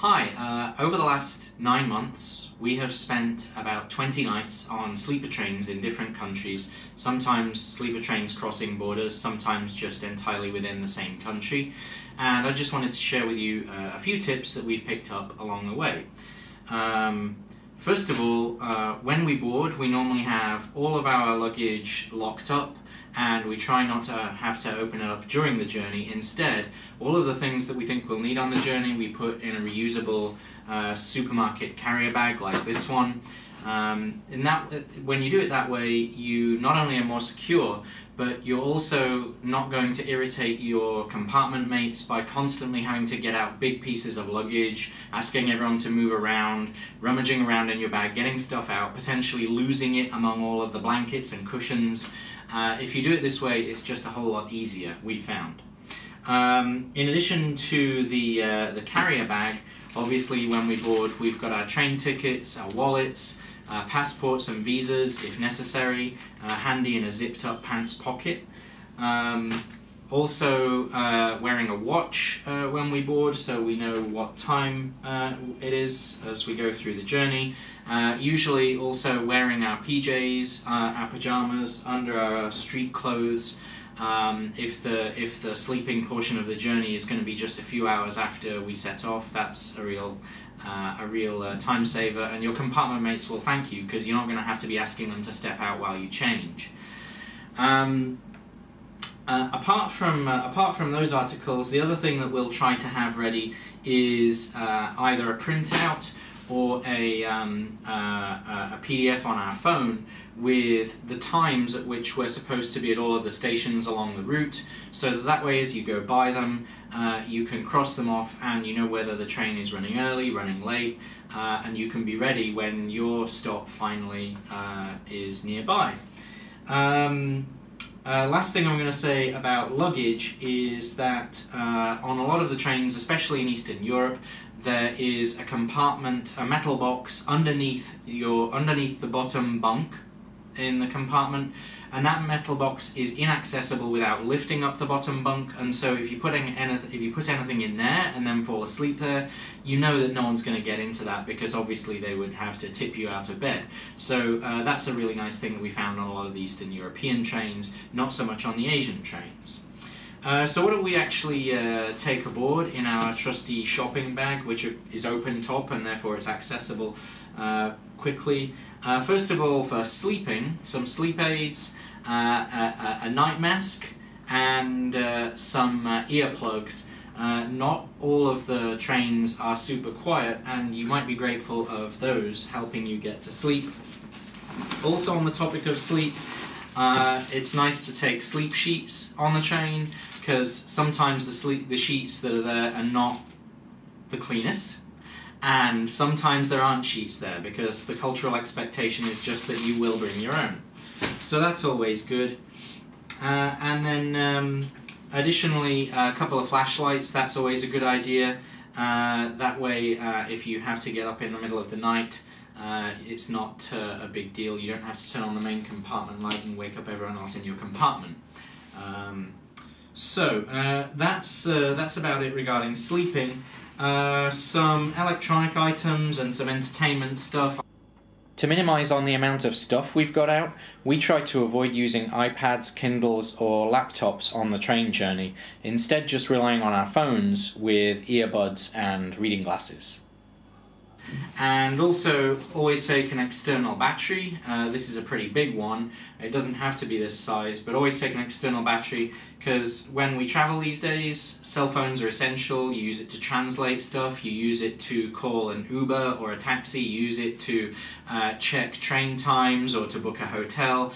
Hi, over the last 9 months we have spent about 20 nights on sleeper trains in different countries, sometimes sleeper trains crossing borders, sometimes just entirely within the same country, and I just wanted to share with you a few tips that we've picked up along the way. First of all, when we board we normally have all of our luggage locked up, and we try not to have to open it up during the journey. Instead, all of the things that we think we'll need on the journey we put in a reusable supermarket carrier bag like this one. When you do it that way, you not only are more secure, but you're also not going to irritate your compartment mates by constantly having to get out big pieces of luggage, asking everyone to move around, rummaging around in your bag, getting stuff out, potentially losing it among all of the blankets and cushions. If you do it this way, it's just a whole lot easier, we found. In addition to the carrier bag, obviously when we board we've got our train tickets, our wallets, passports and visas if necessary, handy in a zipped up pants pocket. Also wearing a watch when we board, so we know what time it is as we go through the journey. Usually also wearing our PJs, our pyjamas, under our street clothes. If the sleeping portion of the journey is going to be just a few hours after we set off, that's a real time saver, and your compartment mates will thank you because you're not going to have to be asking them to step out while you change. Apart from those articles, the other thing that we'll try to have ready is either a printout or a PDF on our phone with the times at which we're supposed to be at all of the stations along the route, so that way as you go by them you can cross them off and you know whether the train is running early, running late, and you can be ready when your stop finally is nearby. Last thing I'm going to say about luggage is that on a lot of the trains, especially in Eastern Europe, there is a compartment, a metal box underneath the bottom bunk in the compartment, and that metal box is inaccessible without lifting up the bottom bunk, and so if you put anything in there and then fall asleep there, you know that no one's going to get into that because obviously they would have to tip you out of bed. So that's a really nice thing that we found on a lot of the Eastern European trains, not so much on the Asian trains. So what do we actually take aboard in our trusty shopping bag, which is open top and therefore it's accessible quickly? First of all, for sleeping, some sleep aids, a night mask, and some earplugs. Not all of the trains are super quiet, and you might be grateful of those helping you get to sleep. Also on the topic of sleep, it's nice to take sleep sheets on the train, because sometimes the sheets that are there are not the cleanest, and sometimes there aren't sheets there because the cultural expectation is just that you will bring your own. So that's always good. And then additionally, a couple of flashlights, that's always a good idea. That way if you have to get up in the middle of the night, it's not a big deal. You don't have to turn on the main compartment light and wake up everyone else in your compartment. So that's about it regarding sleeping. Some electronic items and some entertainment stuff. To minimise on the amount of stuff we've got out, we try to avoid using iPads, Kindles or laptops on the train journey, instead just relying on our phones with earbuds and reading glasses. And also always take an external battery. This is a pretty big one. It doesn't have to be this size, but always take an external battery because when we travel these days, cell phones are essential. You use it to translate stuff, you use it to call an Uber or a taxi, you use it to check train times or to book a hotel.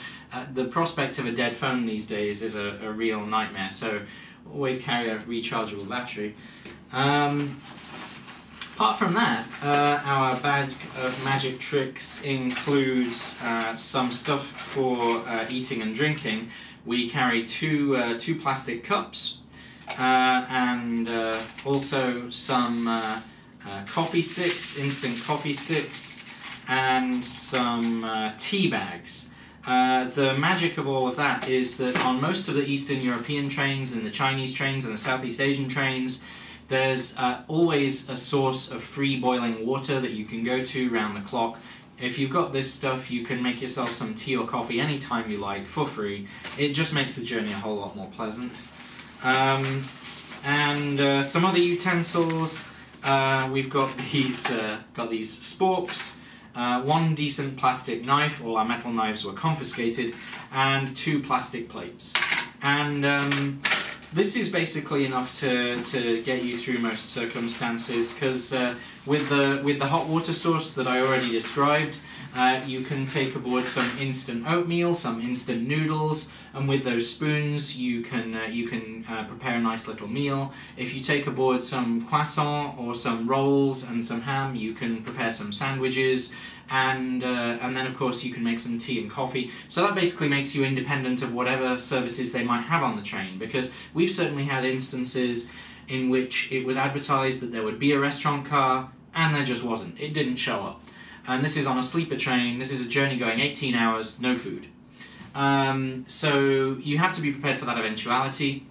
The prospect of a dead phone these days is a real nightmare, so always carry a rechargeable battery. Apart from that, our bag of magic tricks includes some stuff for eating and drinking. We carry two plastic cups and also some coffee sticks, instant coffee sticks, and some tea bags. The magic of all of that is that on most of the Eastern European trains and the Chinese trains and the Southeast Asian trains, There's always a source of free boiling water that you can go to round the clock. If you've got this stuff, you can make yourself some tea or coffee anytime you like for free. It just makes the journey a whole lot more pleasant. Some other utensils, we've got these sporks, one decent plastic knife, all our metal knives were confiscated, and 2 plastic plates. And this is basically enough to get you through most circumstances, because with the hot water source that I already described, you can take aboard some instant oatmeal, some instant noodles, and with those spoons you can prepare a nice little meal. If you take aboard some croissant or some rolls and some ham, you can prepare some sandwiches, and then of course you can make some tea and coffee. So that basically makes you independent of whatever services they might have on the train, because we've certainly had instances in which it was advertised that there would be a restaurant car, and there just wasn't. It didn't show up. And this is on a sleeper train. This is a journey going 18 hours, no food. So you have to be prepared for that eventuality.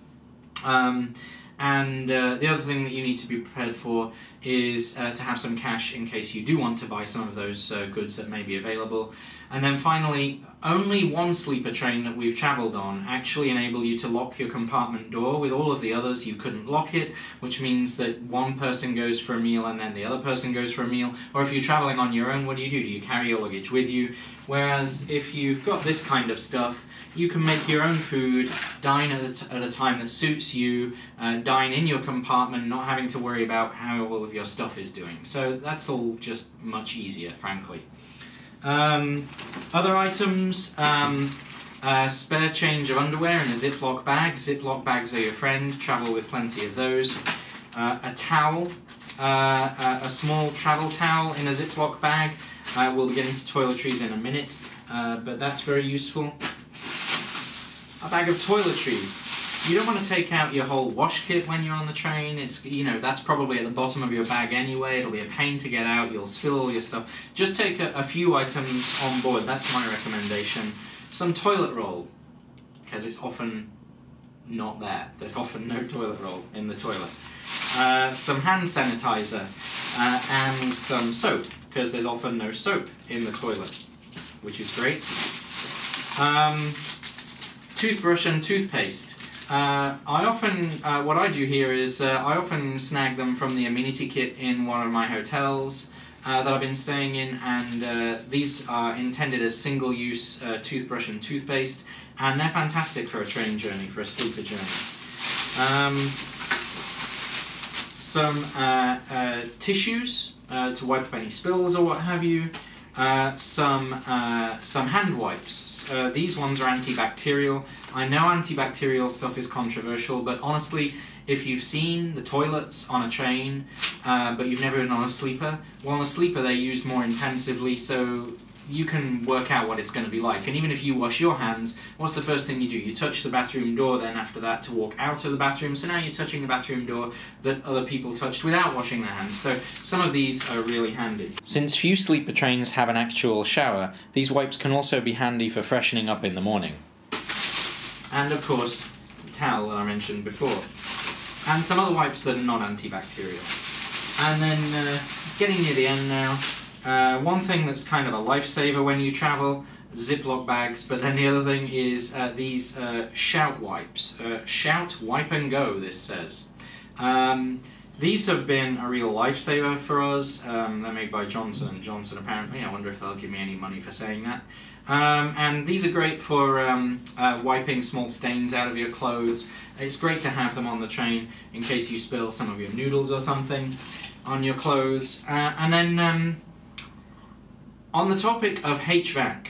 The other thing that you need to be prepared for is to have some cash in case you do want to buy some of those goods that may be available. And then finally, only one sleeper train that we've travelled on actually enabled you to lock your compartment door. With all of the others you couldn't lock it, which means that one person goes for a meal and then the other person goes for a meal. Or if you're travelling on your own, what do? You carry your luggage with you. Whereas if you've got this kind of stuff, you can make your own food, dine at a time that suits you, dine in your compartment, not having to worry about how all of your stuff is doing. So that's all just much easier, frankly. Other items, spare change of underwear in a Ziploc bag. Ziploc bags are your friend, travel with plenty of those. A towel, a small travel towel in a Ziploc bag. We'll be getting to toiletries in a minute, but that's very useful. A bag of toiletries. You don't want to take out your whole wash kit when you're on the train. It's, that's probably at the bottom of your bag anyway. It'll be a pain to get out. You'll spill all your stuff. Just take a few items on board. That's my recommendation. Some toilet roll, because it's often not there. There's often no toilet roll in the toilet. Some hand sanitizer and some soap, because there's often no soap in the toilet, which is great. Toothbrush and toothpaste. What I do here is I often snag them from the amenity kit in one of my hotels that I've been staying in, and these are intended as single-use toothbrush and toothpaste, and they're fantastic for a train journey, for a sleeper journey. Some tissues to wipe up any spills or what have you. Some hand wipes. These ones are antibacterial. I know antibacterial stuff is controversial, but honestly, if you've seen the toilets on a train, but you've never been on a sleeper, well, on a sleeper they're used more intensively, so you can work out what it's going to be like. And even if you wash your hands, what's the first thing you do? You touch the bathroom door, then after that to walk out of the bathroom, so now you're touching the bathroom door that other people touched without washing their hands. So some of these are really handy. Since few sleeper trains have an actual shower, these wipes can also be handy for freshening up in the morning. And of course, the towel that I mentioned before. And some other wipes that are not antibacterial. And then, getting near the end now, one thing that's kind of a lifesaver when you travel, Ziploc bags, but then the other thing is these Shout wipes. Shout, wipe and go, this says. These have been a real lifesaver for us. They're made by Johnson & Johnson apparently. I wonder if they'll give me any money for saying that. And these are great for wiping small stains out of your clothes. It's great to have them on the train in case you spill some of your noodles or something on your clothes. And then on the topic of HVAC,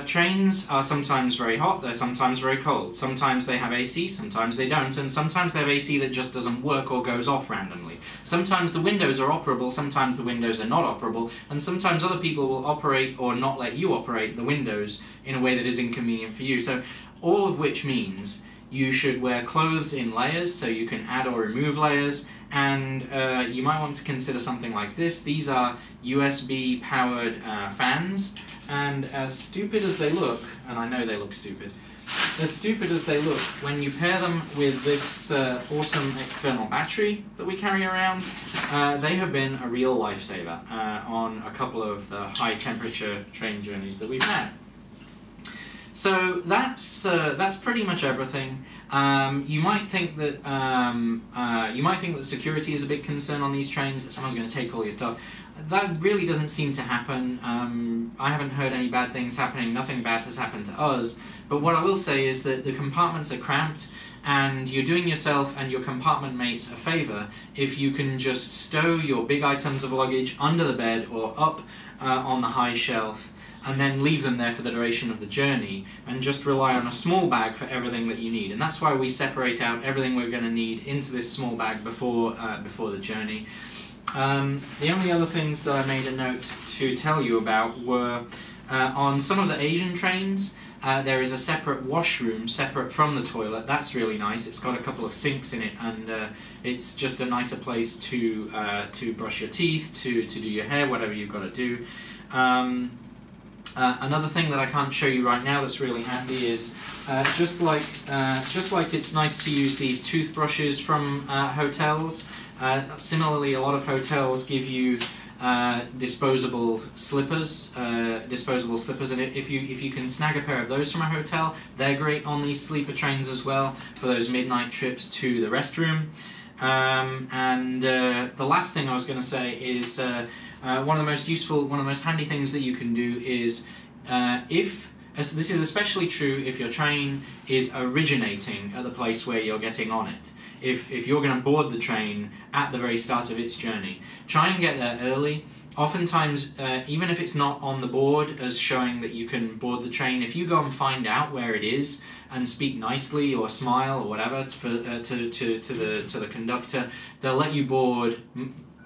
trains are sometimes very hot, they're sometimes very cold. Sometimes they have AC, sometimes they don't, and sometimes they have AC that just doesn't work or goes off randomly. Sometimes the windows are operable, sometimes the windows are not operable, and sometimes other people will operate or not let you operate the windows in a way that is inconvenient for you. So all of which means you should wear clothes in layers so you can add or remove layers, and you might want to consider something like this. These are USB powered fans, and as stupid as they look, and I know they look stupid, as stupid as they look, when you pair them with this awesome external battery that we carry around, they have been a real lifesaver on a couple of the high temperature train journeys that we've had. So that's pretty much everything. You might think that security is a big concern on these trains, that someone's going to take all your stuff. That really doesn't seem to happen. I haven't heard any bad things happening. Nothing bad has happened to us. But what I will say is that the compartments are cramped, and you're doing yourself and your compartment mates a favour if you can just stow your big items of luggage under the bed or up on the high shelf, and then leave them there for the duration of the journey, and just rely on a small bag for everything that you need. And that's why we separate out everything we're going to need into this small bag before the journey. The only other things that I made a note to tell you about were on some of the Asian trains, there is a separate washroom separate from the toilet. That's really nice. It's got a couple of sinks in it, and it's just a nicer place to brush your teeth, to do your hair, whatever you've got to do. Another thing that I can't show you right now that's really handy is just like it's nice to use these toothbrushes from hotels. Similarly, a lot of hotels give you disposable slippers, and if you can snag a pair of those from a hotel, they're great on these sleeper trains as well for those midnight trips to the restroom. The last thing I was going to say is one of the most handy things that you can do is this is especially true if your train is originating at the place where you're getting on it. If you're going to board the train at the very start of its journey, try and get there early. Oftentimes, even if it's not on the board as showing that you can board the train, if you go and find out where it is and speak nicely or smile or whatever to the conductor, they'll let you board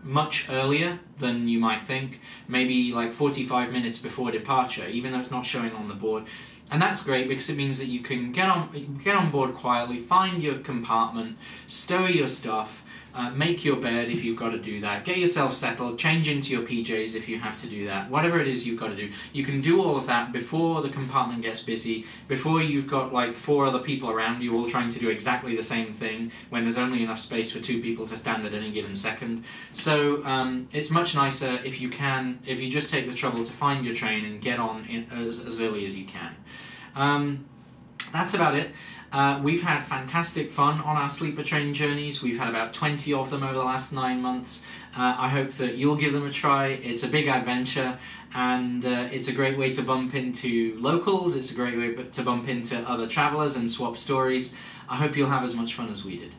much earlier than you might think, maybe like 45 minutes before departure, even though it's not showing on the board. And that's great because it means that you can get on board quietly, find your compartment, stow your stuff, make your bed if you've got to do that, get yourself settled, change into your PJs if you have to do that, whatever it is you've got to do. You can do all of that before the compartment gets busy, before you've got like 4 other people around you all trying to do exactly the same thing when there's only enough space for 2 people to stand at any given second. So it's much nicer if you just take the trouble to find your train and get on as early as you can. That's about it. We've had fantastic fun on our sleeper train journeys. We've had about 20 of them over the last 9 months. I hope that you'll give them a try. It's a big adventure, and it's a great way to bump into locals. It's a great way to bump into other travellers and swap stories. I hope you'll have as much fun as we did.